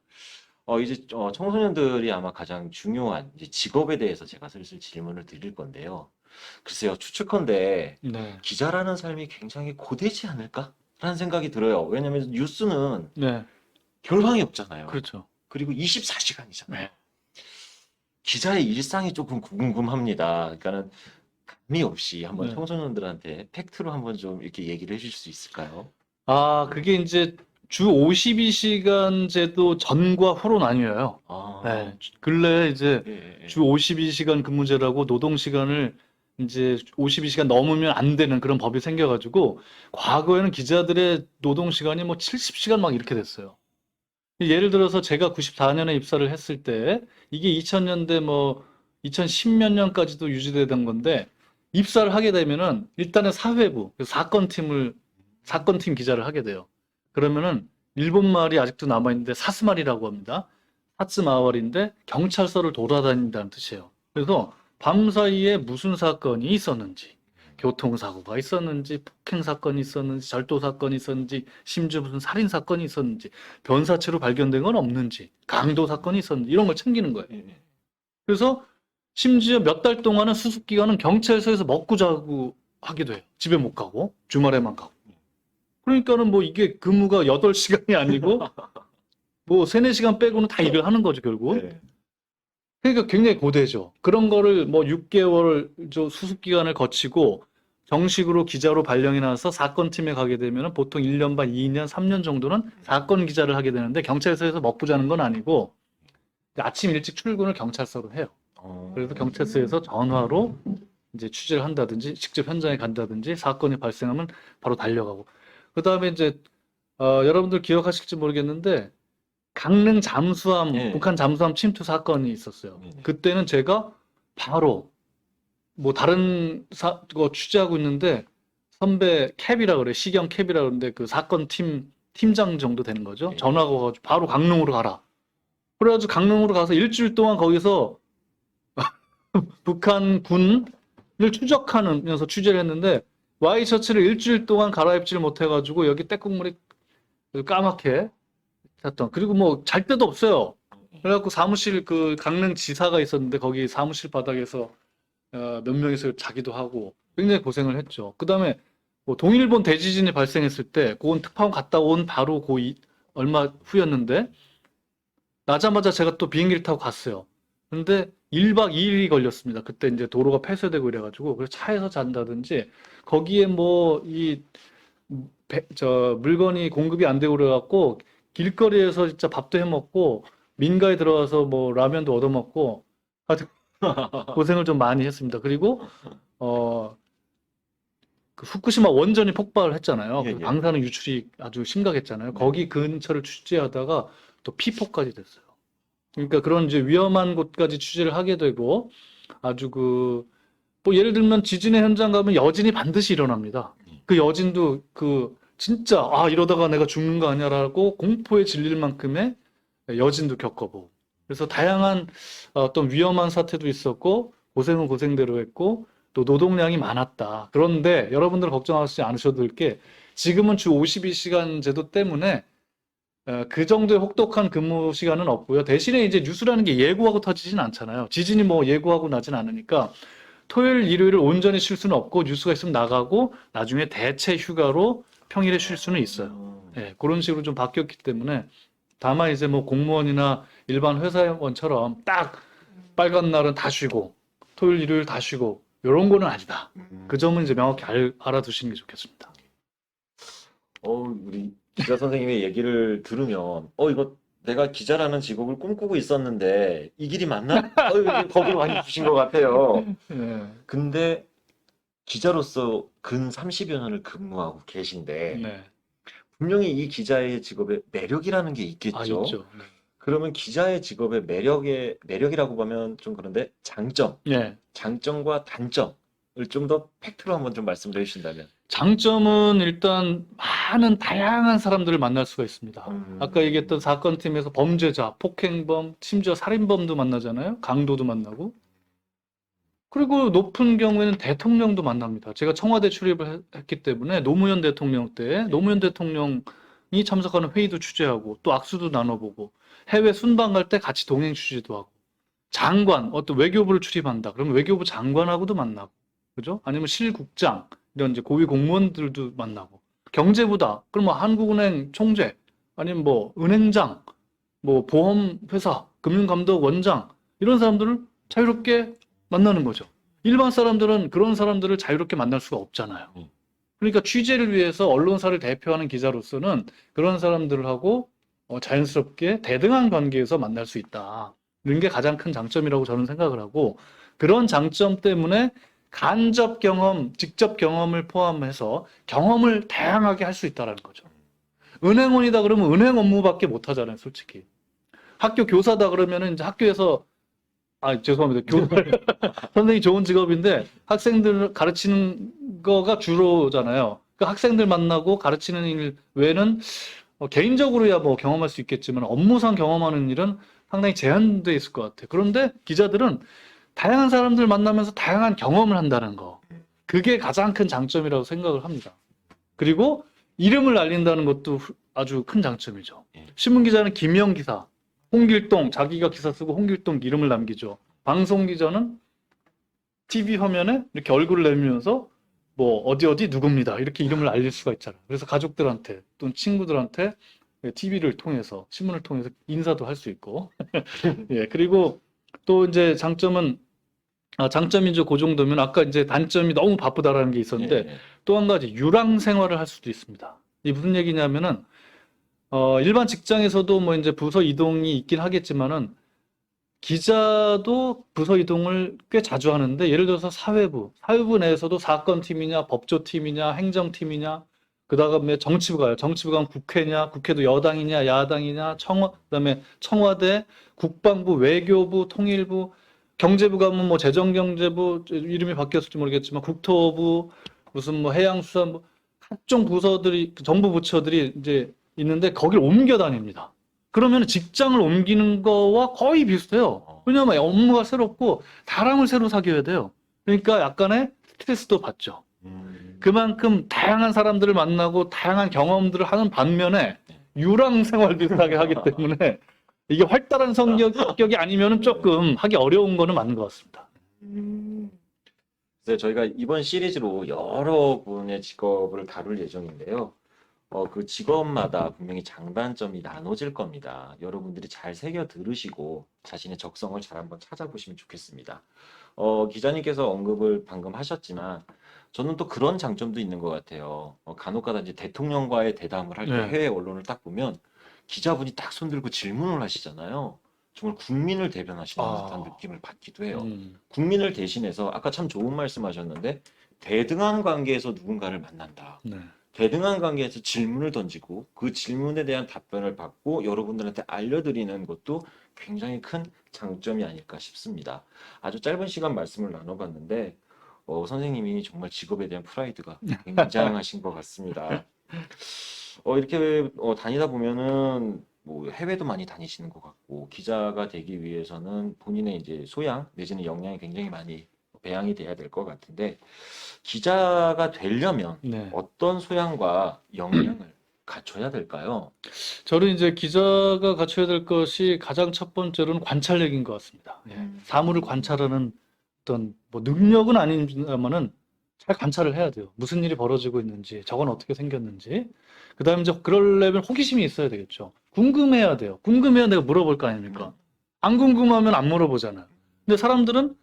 이제 청소년들이 아마 가장 중요한 이제 직업에 대해서 제가 슬슬 질문을 드릴 건데요. 글쎄요, 추측컨대 네. 기자라는 삶이 굉장히 고되지 않을까? 라는 생각이 들어요. 왜냐면 뉴스는 네. 결방이 없잖아요. 그렇죠. 그리고 24시간이잖아요. 네. 기자의 일상이 조금 궁금합니다. 그러니까는 감이 없이 한번 네. 청소년들한테 팩트로 한번 좀 이렇게 얘기를 해줄 수 있을까요? 그게 이제 주 52시간 제도 전과 후로 나뉘어요. 아, 네. 근래 이제 예, 예. 주 52시간 근무제라고 노동 시간을 이제 52시간 넘으면 안 되는 그런 법이 생겨가지고 과거에는 기자들의 노동 시간이 뭐 70시간 막 이렇게 됐어요. 예를 들어서 제가 94년에 입사를 했을 때 이게 2000년대 뭐 2010몇 년까지도 유지되던 건데 입사를 하게 되면은 일단은 사회부, 그 사건팀 기자를 하게 돼요. 그러면은 일본 말이 아직도 남아있는데 사스말이라고 합니다. 사츠마월인데 경찰서를 돌아다닌다는 뜻이에요. 그래서 밤사이에 무슨 사건이 있었는지, 교통사고가 있었는지, 폭행 사건이 있었는지, 절도 사건이 있었는지, 심지어 무슨 살인 사건이 있었는지, 변사체로 발견된 건 없는지, 강도 사건이 있었는지 이런 걸 챙기는 거예요. 예, 예. 그래서 심지어 몇 달 동안은 수습 기간은 경찰서에서 먹고 자고 하기도 해요. 집에 못 가고 주말에만 가고. 그러니까는 뭐 이게 근무가 8시간이 아니고 뭐 3, 4시간 빼고는 다 일을 하는 거죠, 결국은. 네. 그러니까 굉장히 고되죠. 그런 거를 뭐 6개월 저 수습 기간을 거치고 정식으로 기자로 발령이 나서 사건팀에 가게 되면 보통 1년 반, 2년, 3년 정도는 사건 기자를 하게 되는데 경찰서에서 먹고 자는 건 아니고 아침 일찍 출근을 경찰서로 해요. 그래서 경찰서에서 전화로 이제 취재를 한다든지 직접 현장에 간다든지 사건이 발생하면 바로 달려가고 그다음에 이제 여러분들 기억하실지 모르겠는데 강릉 잠수함 예. 북한 잠수함 침투 사건이 있었어요. 네네. 그때는 제가 바로 뭐 다른 거 취재하고 있는데 선배 캡이라 그래 시경 캡이라 그러는데 그 사건 팀장 정도 되는 거죠. 예. 전화가 와가지고 바로 강릉으로 가라. 그래가지고 강릉으로 가서 일주일 동안 거기서 북한 군을 추적하면서 취재를 했는데 와이셔츠를 일주일 동안 갈아입지를 못해가지고 여기 때국물이 까맣게 잤던. 그리고 뭐 잘 데도 없어요. 그래갖고 사무실 그 강릉 지사가 있었는데 거기 사무실 바닥에서 몇 명이서 자기도 하고 굉장히 고생을 했죠. 그다음에 뭐 동일본 대지진이 발생했을 때 그건 특파원 갔다 온 바로 얼마 후였는데 나자마자 제가 또 비행기를 타고 갔어요. 근데 1박 2일이 걸렸습니다. 그때 이제 도로가 폐쇄되고 이래가지고 그래서 차에서 잔다든지 거기에 뭐 물건이 공급이 안 되고 그래갖고 길거리에서 진짜 밥도 해 먹고 민가에 들어가서 뭐 라면도 얻어 먹고 아주 고생을 좀 많이 했습니다. 그리고 그 후쿠시마 원전이 폭발을 했잖아요. 예, 그 예. 방사능 유출이 아주 심각했잖아요. 네. 거기 근처를 취재하다가 또 피폭까지 됐어요. 그러니까 그런 이제 위험한 곳까지 취재를 하게 되고 아주 뭐 예를 들면 지진의 현장 가면 여진이 반드시 일어납니다. 그 여진도 진짜 이러다가 내가 죽는 거 아니야라고 공포에 질릴 만큼의 여진도 겪어보고 그래서 다양한 어떤 위험한 사태도 있었고 고생은 고생대로 했고 또 노동량이 많았다. 그런데 여러분들 걱정하지 않으셔도 될 게 지금은 주 52시간 제도 때문에 그 정도의 혹독한 근무 시간은 없고요. 대신에 이제 뉴스라는 게 예고하고 터지진 않잖아요. 지진이 뭐 예고하고 나진 않으니까 토요일, 일요일을 온전히 쉴 수는 없고 뉴스가 있으면 나가고 나중에 대체 휴가로 평일에 쉴 수는 있어요. 예, 그런 식으로 좀 바뀌었기 때문에 다만 이제 뭐 공무원이나 일반 회사원처럼 딱 빨간 날은 다 쉬고 토요일, 일요일 다 쉬고 이런 거는 아니다. 그 점은 이제 명확히 알아두시는 게 좋겠습니다. 우리 기자 선생님의 얘기를 들으면, 이거 내가 기자라는 직업을 꿈꾸고 있었는데, 이 길이 맞나? 이게 겁이 많이 드신 것 같아요. 네. 근데 기자로서 근 30여 년을 근무하고 계신데, 네. 분명히 이 기자의 직업에 매력이라는 게 아, 있겠죠? 있죠. 네. 그러면 기자의 직업의 매력이라고 보면 좀 그런데 네. 장점과 단점을 좀 더 팩트로 한번 좀 말씀해 주신다면. 장점은 일단 많은 다양한 사람들을 만날 수가 있습니다. 아까 얘기했던 음, 사건팀에서 범죄자, 폭행범, 심지어 살인범도 만나잖아요. 강도도 만나고. 그리고 높은 경우에는 대통령도 만납니다. 제가 청와대 출입을 했기 때문에 노무현 대통령 때 네. 노무현 대통령이 참석하는 회의도 취재하고 또 악수도 나눠보고 해외 순방 갈 때 같이 동행 취재도 하고 장관, 어떤 외교부를 출입한다. 그러면 외교부 장관하고도 만나고, 그죠? 아니면 실국장, 이런 이제 고위 공무원들도 만나고, 경제부다. 그러면 한국은행 총재, 아니면 뭐 은행장, 뭐 보험회사, 금융감독 원장, 이런 사람들을 자유롭게 만나는 거죠. 일반 사람들은 그런 사람들을 자유롭게 만날 수가 없잖아요. 음. 그러니까 취재를 위해서 언론사를 대표하는 기자로서는 그런 사람들하고 자연스럽게 대등한 관계에서 만날 수 있다. 이런 게 가장 큰 장점이라고 저는 생각을 하고 그런 장점 때문에 간접 경험, 직접 경험을 포함해서 경험을 다양하게 할 수 있다는 거죠. 은행원이다 그러면 은행 업무밖에 못 하잖아요, 솔직히. 학교 교사다 그러면은 이제 학교에서 죄송합니다. 교사 선생님이 좋은 직업인데 학생들 가르치는 거가 주로잖아요. 그 학생들 만나고 가르치는 일 외에는 개인적으로야 뭐 경험할 수 있겠지만 업무상 경험하는 일은 상당히 제한돼 있을 것 같아요. 그런데 기자들은 다양한 사람들 만나면서 다양한 경험을 한다는 거. 그게 가장 큰 장점이라고 생각을 합니다. 그리고 이름을 알린다는 것도 아주 큰 장점이죠. 예. 신문 기자는 김영 기사, 홍길동 자기가 기사 쓰고 홍길동 이름을 남기죠. 방송 기자는 TV 화면에 이렇게 얼굴을 내밀면서 뭐 어디 어디 누굽니다. 이렇게 이름을 알릴 수가 있잖아요. 그래서 가족들한테 또는 친구들한테 TV를 통해서 신문을 통해서 인사도 할 수 있고. 예, 그리고 또 이제 장점이 이제 그 정도면 아까 이제 단점이 너무 바쁘다라는 게 있었는데 예. 또 한 가지 유랑 생활을 할 수도 있습니다. 이 무슨 얘기냐면은 일반 직장에서도 뭐 이제 부서 이동이 있긴 하겠지만은 기자도 부서 이동을 꽤 자주 하는데 예를 들어서 사회부 내에서도 사건팀이냐 법조팀이냐 행정팀이냐 그다음에 정치부 가요. 정치부 가면 국회냐 국회도 여당이냐 야당이냐 그다음에 청와대 국방부 외교부 통일부 경제부 가면 뭐 재정경제부 이름이 바뀌었을지 모르겠지만 국토부 무슨 뭐 해양수산부 각종 부서들이 정부 부처들이 이제 있는데 거길 옮겨 다닙니다. 그러면 직장을 옮기는 거와 거의 비슷해요. 왜냐하면 업무가 새롭고 사람을 새로 사귀어야 돼요. 그러니까 약간의 스트레스도 받죠. 그만큼 다양한 사람들을 만나고 다양한 경험들을 하는 반면에 유랑 생활 비슷하게 하기 때문에 이게 활달한 성격이 아니면 조금 하기 어려운 거는 맞는 것 같습니다. 그래서 저희가 이번 시리즈로 여러 분의 직업을 다룰 예정인데요. 그 직업마다 분명히 장단점이 나눠질 겁니다. 여러분들이 잘 새겨 들으시고 자신의 적성을 잘 한번 찾아보시면 좋겠습니다. 기자님께서 언급을 방금 하셨지만 저는 또 그런 장점도 있는 것 같아요. 간혹가다 이제 대통령과의 대담을 할 때 네. 해외 언론을 딱 보면 기자분이 딱 손들고 질문을 하시잖아요. 정말 국민을 대변하시는 듯한 아, 느낌을 받기도 해요. 음, 국민을 대신해서 아까 참 좋은 말씀하셨는데 대등한 관계에서 누군가를 만난다. 네. 대등한 관계에서 질문을 던지고 그 질문에 대한 답변을 받고 여러분들한테 알려드리는 것도 굉장히 큰 장점이 아닐까 싶습니다. 아주 짧은 시간 말씀을 나눠봤는데 선생님이 정말 직업에 대한 프라이드가 굉장하신 것 같습니다. 이렇게 다니다 보면은 뭐 해외도 많이 다니시는 것 같고 기자가 되기 위해서는 본인의 이제 소양 내지는 역량이 굉장히 많이 배양이 돼야 될 것 같은데 기자가 되려면 네. 어떤 소양과 역량을 갖춰야 될까요? 저는 이제 기자가 갖춰야 될 것이 가장 첫 번째로는 관찰력인 것 같습니다. 예. 사물을 관찰하는 어떤 뭐 능력은 아닙니다만은 잘 관찰을 해야 돼요. 무슨 일이 벌어지고 있는지, 저건 어떻게 생겼는지. 그다음에 이제 그러려면 호기심이 있어야 되겠죠. 궁금해야 돼요. 궁금해야 내가 물어볼 거 아닙니까? 안 궁금하면 안 물어보잖아요. 근데 사람들은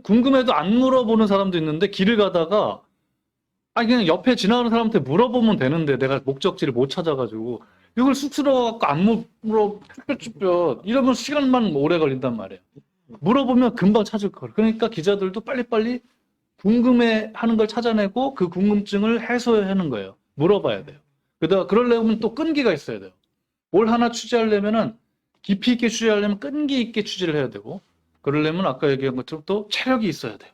궁금해도 안 물어보는 사람도 있는데 길을 가다가 아니 그냥 옆에 지나가는 사람한테 물어보면 되는데 내가 목적지를 못 찾아가지고 이걸 쑥스러워갖고 안 물어 쭈뼛쭈뼛 이러면 시간만 오래 걸린단 말이에요. 물어보면 금방 찾을 걸. 그러니까 기자들도 빨리빨리 궁금해하는 걸 찾아내고 그 궁금증을 해소하는 거예요. 물어봐야 돼요. 그러려면 또 끈기가 있어야 돼요. 뭘 하나 취재하려면은 깊이 있게 취재하려면 끈기 있게 취재를 해야 되고 그러려면 아까 얘기한 것처럼 또 체력이 있어야 돼요.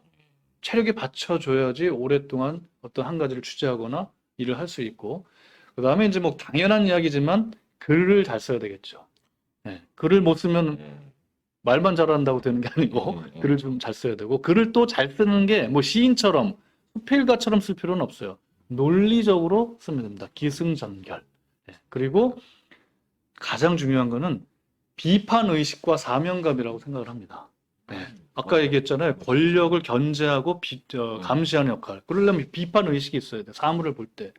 체력이 받쳐줘야지 오랫동안 어떤 한 가지를 취재하거나 일을 할 수 있고 그다음에 이제 뭐 당연한 이야기지만 글을 잘 써야 되겠죠. 네, 글을 못 쓰면 예. 말만 잘한다고 되는 게 아니고 예. 글을 좀 잘 써야 되고 글을 또 잘 쓰는 게 뭐 시인처럼 수필가처럼 쓸 필요는 없어요. 논리적으로 쓰면 됩니다. 기승전결. 네, 그리고 가장 중요한 거는 비판 의식과 사명감이라고 생각을 합니다. 네. 아까 얘기했잖아요. 권력을 견제하고 감시하는 역할. 그러려면 비판 의식이 있어야 돼. 사물을 볼 때.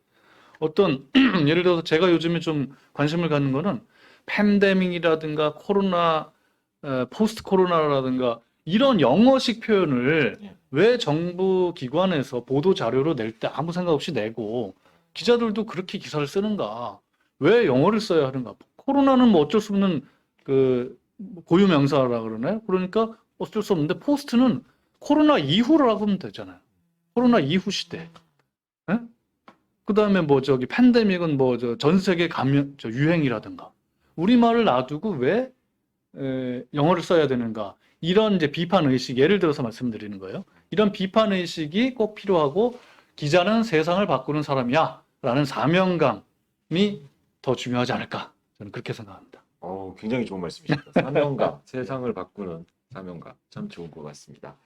어떤 예를 들어서 제가 요즘에 좀 관심을 갖는 거는 팬데믹이라든가 코로나 포스트 코로나라든가 이런 영어식 표현을 예. 왜 정부 기관에서 보도 자료로 낼 때 아무 생각 없이 내고 기자들도 그렇게 기사를 쓰는가? 왜 영어를 써야 하는가? 코로나는 뭐 어쩔 수 없는 그 고유 명사라 그러나요? 그러니까 어쩔 수 없는데 포스트는 코로나 이후라고 하면 되잖아요. 코로나 이후 시대. 예? 그다음에 뭐 저기 팬데믹은 뭐 전 세계 감염 유행이라든가 우리말을 놔두고 왜 영어를 써야 되는가? 이런 이제 비판 의식, 예를 들어서 말씀드리는 거예요. 이런 비판 의식이 꼭 필요하고 기자는 세상을 바꾸는 사람이야 라는 사명감이 더 중요하지 않을까? 저는 그렇게 생각합니다. 굉장히 좋은 말씀이십니다. 사명감, 세상을 바꾸는 사명감. 참 좋은 것 같습니다.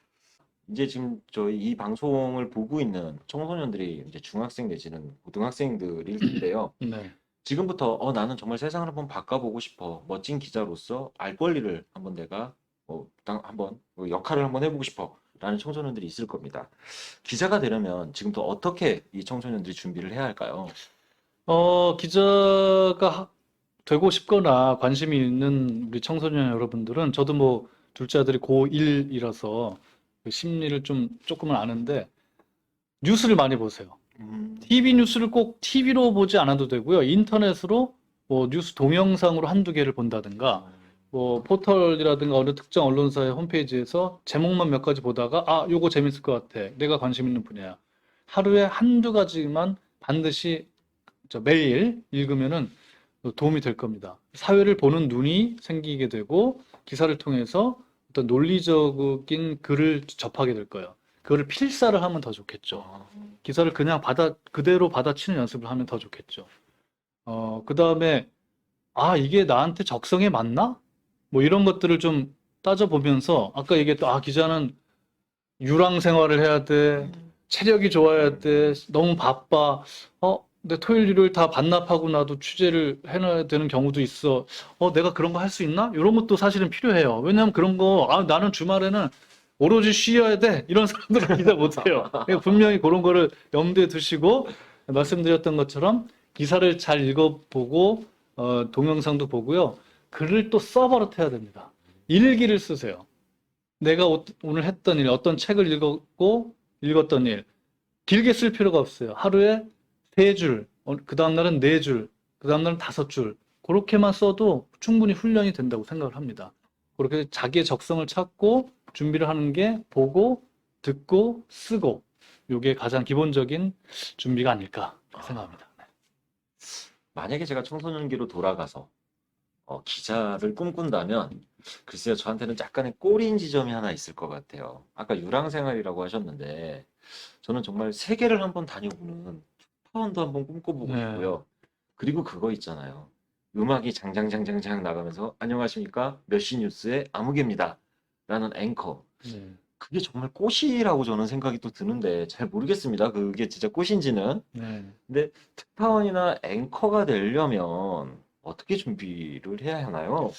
이제 지금 저희 이 방송을 보고 있는 청소년들이 이제 중학생 내지는 고등학생들일 텐데요. 네. 지금부터 나는 정말 세상을 한번 바꿔보고 싶어. 멋진 기자로서 알 권리를 한번 내가 한번 역할을 한번 해보고 싶어. 라는 청소년들이 있을 겁니다. 기자가 되려면 지금부터 어떻게 이 청소년들이 준비를 해야 할까요? 기자가 되고 싶거나 관심이 있는 우리 청소년 여러분들은 저도 뭐 둘째 아들이 고1이라서 그 심리를 조금은 아는데 뉴스를 많이 보세요. TV 뉴스를 꼭 TV로 보지 않아도 되고요. 인터넷으로 뭐 뉴스 동영상으로 한두 개를 본다든가 뭐 포털이라든가 어느 특정 언론사의 홈페이지에서 제목만 몇 가지 보다가 아, 요거 재밌을 것 같아. 내가 관심 있는 분야야. 하루에 한두 가지만 반드시 매일 읽으면은 도움이 될 겁니다. 사회를 보는 눈이 생기게 되고 기사를 통해서 어떤 논리적인 글을 접하게 될 거예요. 그거를 필사를 하면 더 좋겠죠. 기사를 그냥 그대로 받아치는 연습을 하면 더 좋겠죠. 그다음에 이게 나한테 적성에 맞나? 뭐 이런 것들을 좀 따져보면서 아까 얘기했던 기자는 유랑 생활을 해야 돼. 체력이 좋아야 돼. 너무 바빠. 근데 토요일, 일요일 다 반납하고 나도 취재를 해놔야 되는 경우도 있어. 내가 그런 거 할 수 있나? 이런 것도 사실은 필요해요. 왜냐하면 그런 거, 나는 주말에는 오로지 쉬어야 돼. 이런 사람들은 기사 못해요. 그러니까 분명히 그런 거를 염두에 두시고, 말씀드렸던 것처럼 기사를 잘 읽어보고, 동영상도 보고요. 글을 또 써버릇해야 됩니다. 일기를 쓰세요. 내가 오늘 했던 일, 어떤 책을 읽었던 일. 길게 쓸 필요가 없어요. 하루에 3줄, 그 다음날은 4줄, 그 다음날은 5줄. 그렇게만 써도 충분히 훈련이 된다고 생각을 합니다. 그렇게 자기의 적성을 찾고 준비를 하는 게 보고, 듣고, 쓰고. 이게 가장 기본적인 준비가 아닐까 생각합니다. 네. 만약에 제가 청소년기로 돌아가서 기자를 꿈꾼다면 글쎄요, 저한테는 약간의 꼬리인 지점이 하나 있을 것 같아요. 아까 유랑생활이라고 하셨는데 저는 정말 세계를 한번 다녀보는 특파원도 한번 꿈꿔보고 네. 싶고요. 그리고 그거 있잖아요. 음악이 장장장장장 나가면서 안녕하십니까? 몇 시 뉴스의 아무개입니다. 라는 앵커. 네. 그게 정말 꽃이라고 저는 생각이 또 드는데 잘 모르겠습니다. 그게 진짜 꽃인지는. 네. 근데 특파원이나 앵커가 되려면 어떻게 준비를 해야 하나요?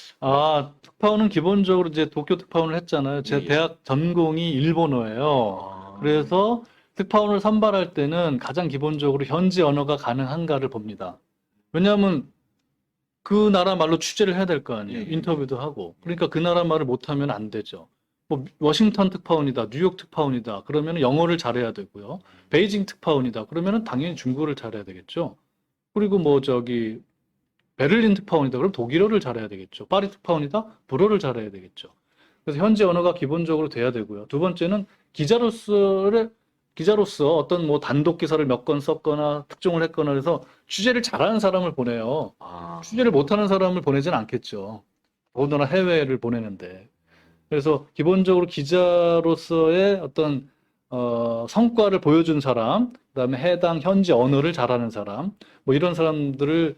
특파원은 기본적으로 이제 도쿄 특파원을 했잖아요. 제 예. 대학 전공이 일본어예요. 그래서 특파원을 선발할 때는 가장 기본적으로 현지 언어가 가능한가를 봅니다. 왜냐하면 그 나라 말로 취재를 해야 될 거 아니에요. 예. 인터뷰도 하고. 그러니까 그 나라 말을 못하면 안 되죠. 뭐 워싱턴 특파원이다, 뉴욕 특파원이다. 그러면 영어를 잘해야 되고요. 베이징 특파원이다. 그러면은 당연히 중국어를 잘해야 되겠죠. 그리고 뭐 저기 베를린 특파원이다. 그럼 독일어를 잘해야 되겠죠. 파리 특파원이다. 불어를 잘해야 되겠죠. 그래서 현지 언어가 기본적으로 돼야 되고요. 두 번째는 기자로서 어떤 뭐 단독 기사를 몇 건 썼거나 특종을 했거나 해서 취재를 잘하는 사람을 보내요. 아, 취재를 못하는 사람을 보내진 않겠죠. 더군다나 해외를 보내는데. 그래서 기본적으로 기자로서의 어떤 성과를 보여준 사람, 그다음에 해당 현지 언어를 잘하는 사람, 뭐 이런 사람들을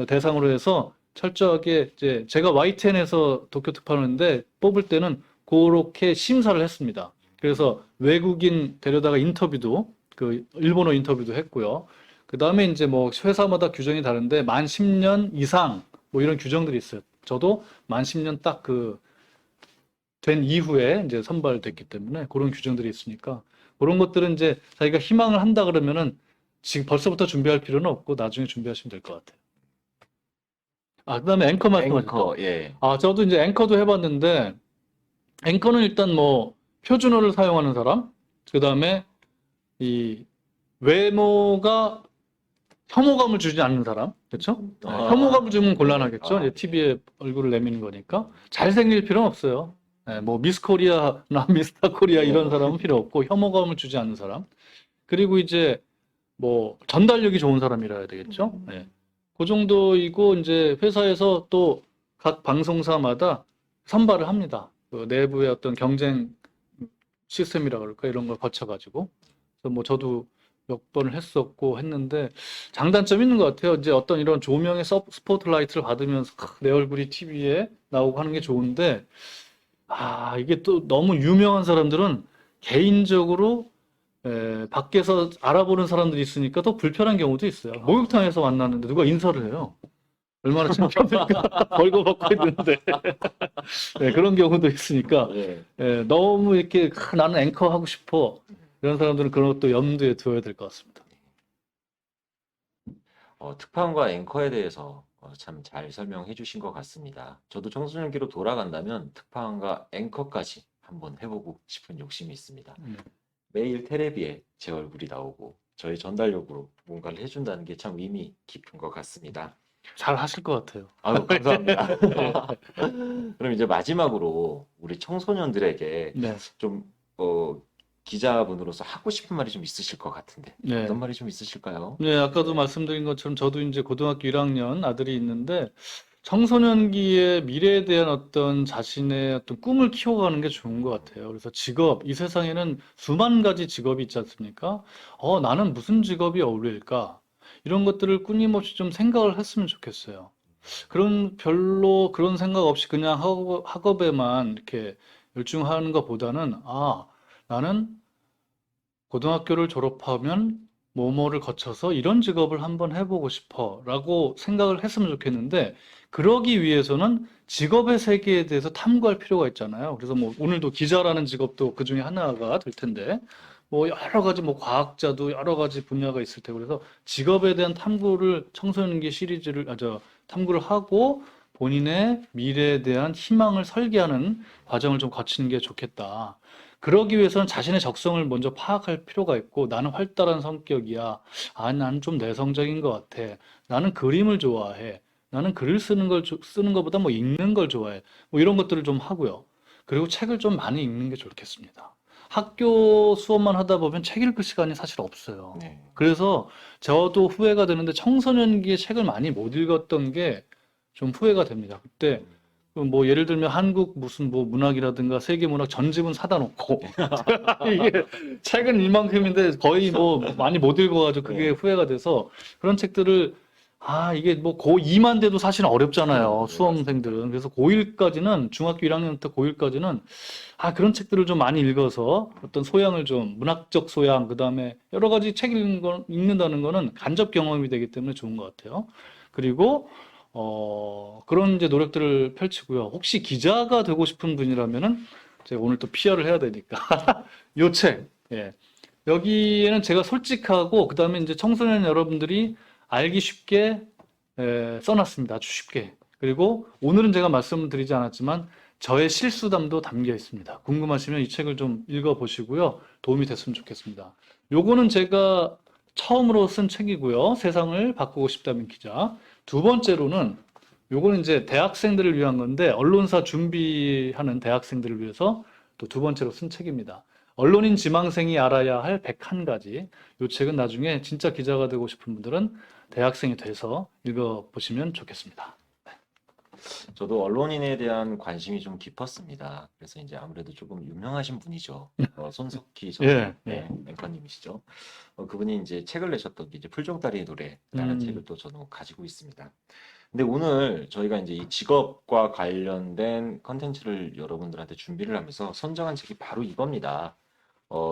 대상으로 해서 철저하게 이제 제가 YTN에서 도쿄 특파원인데 뽑을 때는 그렇게 심사를 했습니다. 그래서 외국인 데려다가 인터뷰도 그 일본어 인터뷰도 했고요. 그다음에 이제 뭐 회사마다 규정이 다른데 만 10년 이상 뭐 이런 규정들이 있어요. 저도 만 10년 딱 된 이후에 이제 선발됐기 때문에 그런 규정들이 있으니까 그런 것들은 이제 자기가 희망을 한다 그러면은 지금 벌써부터 준비할 필요는 없고 나중에 준비하시면 될 것 같아요. 아, 그다음에 앵커 말씀하셨죠? 앵커, 예. 아, 저도 이제 앵커도 해봤는데 앵커는 일단 뭐 표준어를 사용하는 사람, 그다음에 이 외모가 혐오감을 주지 않는 사람, 그렇죠? 네, 아, 혐오감을 주면 네. 곤란하겠죠. 아, 이제 TV에 얼굴을 내미는 거니까 잘생길 필요는 없어요. 뭐 미스 코리아나 미스터 코리아 이런 사람은 필요 없고 혐오감을 주지 않는 사람. 그리고 이제 뭐 전달력이 좋은 사람이라 해야 되겠죠. 네. 그 정도이고 이제 회사에서 또 각 방송사마다 선발을 합니다. 그 내부의 어떤 경쟁 시스템이라 그럴까 이런 걸 거쳐가지고. 그래서 뭐 저도 몇 번을 했었고 했는데 장단점이 있는 것 같아요. 이제 어떤 이런 조명의 스포트라이트를 받으면서 내 얼굴이 TV에 나오고 하는 게 좋은데 아 이게 또 너무 유명한 사람들은 개인적으로 밖에서 알아보는 사람들이 있으니까 더 불편한 경우도 있어요. 목욕탕에서 만났는데 누가 인사를 해요. 얼마나 창피합니까? 벌거벗고 있는데. 네, 그런 경우도 있으니까 예. 너무 이렇게 나는 앵커 하고 싶어. 이런 사람들은 그런 것도 염두에 두어야 될 것 같습니다. 특파원과 앵커에 대해서 참 잘 설명해 주신 것 같습니다. 저도 청소년기로 돌아간다면 특파원과 앵커까지 한번 해보고 싶은 욕심이 있습니다. 음. 매일 테레비에 제 얼굴이 나오고 저의 전달력으로 뭔가를 해준다는 게 참 의미 깊은 것 같습니다. 잘 하실 것 같아요. 아유, 감사합니다. 네. 그럼 이제 마지막으로 우리 청소년들에게 네. 좀, 기자분으로서 하고 싶은 말이 좀 있으실 것 같은데, 네. 어떤 말이 좀 있으실까요? 네, 아까도 말씀드린 것처럼 저도 이제 고등학교 1학년 아들이 있는데 청소년기의 미래에 대한 어떤 자신의 어떤 꿈을 키워가는 게 좋은 것 같아요. 그래서 직업, 이 세상에는 수만 가지 직업이 있지 않습니까? 나는 무슨 직업이 어울릴까? 이런 것들을 끊임없이 좀 생각을 했으면 좋겠어요. 별로 그런 생각 없이 그냥 학업에만 이렇게 열중하는 것보다는, 나는 고등학교를 졸업하면 뭐뭐를 거쳐서 이런 직업을 한번 해보고 싶어 라고 생각을 했으면 좋겠는데 그러기 위해서는 직업의 세계에 대해서 탐구할 필요가 있잖아요. 그래서 뭐 오늘도 기자라는 직업도 그 중에 하나가 될 텐데 뭐 여러 가지 뭐 과학자도 여러 가지 분야가 있을 테고 그래서 직업에 대한 탐구를 청소년기 시리즈를 탐구를 하고 본인의 미래에 대한 희망을 설계하는 과정을 좀 거치는 게 좋겠다. 그러기 위해서는 자신의 적성을 먼저 파악할 필요가 있고 나는 활달한 성격이야. 나는 좀 내성적인 것 같아. 나는 그림을 좋아해. 나는 글을 쓰는 것보다 뭐 읽는 걸 좋아해. 뭐 이런 것들을 좀 하고요. 그리고 책을 좀 많이 읽는 게 좋겠습니다. 학교 수업만 하다 보면 책 읽을 시간이 사실 없어요. 네. 그래서 저도 후회가 되는데 청소년기에 책을 많이 못 읽었던 게 좀 후회가 됩니다. 그때 뭐 예를 들면 한국 무슨 뭐 문학이라든가 세계 문학 전집은 사다 놓고 이게 책은 이만큼인데 거의 뭐 많이 못 읽어가지고 그게 네. 후회가 돼서 그런 책들을 이게 뭐 고2만 돼도 사실 어렵잖아요. 네, 수험생들은. 그래서 고1까지는 중학교 1학년부터 고1까지는 그런 책들을 좀 많이 읽어서 어떤 소양을 좀 문학적 소양 그다음에 여러 가지 책 읽는다는 거는 간접 경험이 되기 때문에 좋은 것 같아요. 그리고 그런 이제 노력들을 펼치고요. 혹시 기자가 되고 싶은 분이라면은 제가 오늘 또 PR을 해야 되니까 요 책. 예. 여기에는 제가 솔직하고 그다음에 이제 청소년 여러분들이 알기 쉽게 써놨습니다. 아주 쉽게. 그리고 오늘은 제가 말씀드리지 않았지만 저의 실수담도 담겨 있습니다. 궁금하시면 이 책을 좀 읽어보시고요. 도움이 됐으면 좋겠습니다. 요거는 제가 처음으로 쓴 책이고요. 세상을 바꾸고 싶다면 기자. 두 번째로는 요거는 이제 대학생들을 위한 건데 언론사 준비하는 대학생들을 위해서 또 두 번째로 쓴 책입니다. 언론인 지망생이 알아야 할 101가지. 요 책은 나중에 진짜 기자가 되고 싶은 분들은 대학생이 돼서 읽어보시면 좋겠습니다. 저도 언론인에 대한 관심이 좀 깊었습니다. 그래서 이제 아무래도 조금 유명하신 분이죠. 손석희 전 예, 예. 앵커님이시죠. 그분이 이제 책을 내셨던 게 이제 풀종따리의 노래라는 책을 또 저는 가지고 있습니다. 근데 오늘 저희가 이제 이 직업과 관련된 컨텐츠를 여러분들한테 준비를 하면서 선정한 책이 바로 이겁니다.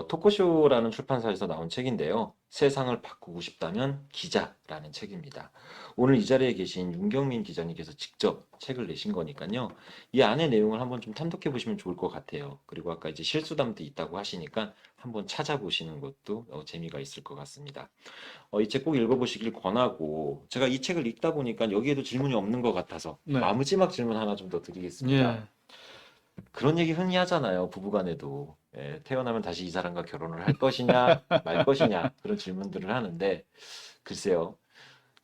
토크쇼라는 출판사에서 나온 책인데요. 세상을 바꾸고 싶다면 기자라는 책입니다. 오늘 이 자리에 계신 윤경민 기자님께서 직접 책을 내신 거니까요. 이 안의 내용을 한번 좀 탐독해 보시면 좋을 것 같아요. 그리고 아까 이제 실수담도 있다고 하시니까 한번 찾아보시는 것도 재미가 있을 것 같습니다. 이 책 꼭 읽어보시길 권하고, 제가 이 책을 읽다 보니까 여기에도 질문이 없는 것 같아서 네. 마지막 질문 하나 좀 더 드리겠습니다. 예. 그런 얘기 흔히 하잖아요, 부부간에도. 태어나면 다시 이 사람과 결혼을 할 것이냐, 말 것이냐, 그런 질문들을 하는데, 글쎄요,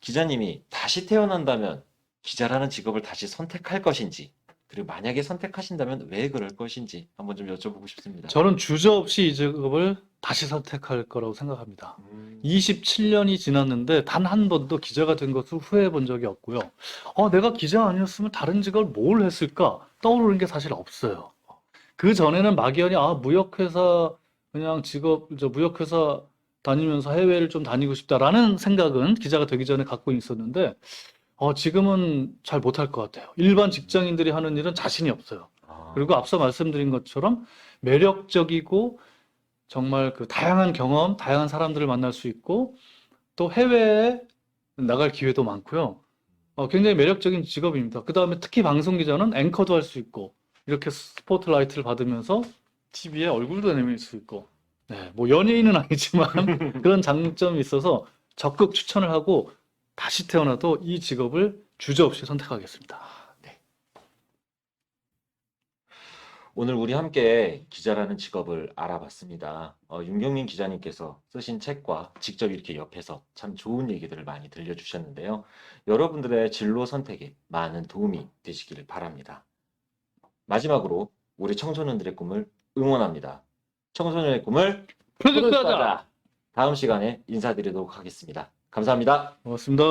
기자님이 다시 태어난다면 기자라는 직업을 다시 선택할 것인지, 그리고 만약에 선택하신다면 왜 그럴 것인지 한번 좀 여쭤보고 싶습니다. 저는 주저없이 이 직업을 다시 선택할 거라고 생각합니다. 27년이 지났는데 단 한 번도 기자가 된 것을 후회해 본 적이 없고요. 내가 기자 아니었으면 다른 직업을 뭘 했을까? 떠오르는 게 사실 없어요. 그 전에는 막연히 무역회사 그냥 무역회사 다니면서 해외를 좀 다니고 싶다라는 생각은 기자가 되기 전에 갖고 있었는데 지금은 잘 못할 것 같아요. 일반 직장인들이 하는 일은 자신이 없어요. 그리고 앞서 말씀드린 것처럼 매력적이고 정말 그 다양한 경험, 다양한 사람들을 만날 수 있고 또 해외에 나갈 기회도 많고요. 굉장히 매력적인 직업입니다. 그 다음에 특히 방송 기자는 앵커도 할 수 있고 이렇게 스포트라이트를 받으면서 TV에 얼굴도 내밀 수 있고 네, 뭐 연예인은 아니지만 그런 장점이 있어서 적극 추천을 하고 다시 태어나도 이 직업을 주저없이 선택하겠습니다. 오늘 우리 함께 기자라는 직업을 알아봤습니다. 윤경민 기자님께서 쓰신 책과 직접 이렇게 옆에서 참 좋은 얘기들을 많이 들려주셨는데요. 여러분들의 진로 선택에 많은 도움이 되시기를 바랍니다. 마지막으로 우리 청소년들의 꿈을 응원합니다. 청소년의 꿈을 프로듀스하자! 프로듀스하자! 다음 시간에 인사드리도록 하겠습니다. 감사합니다. 고맙습니다.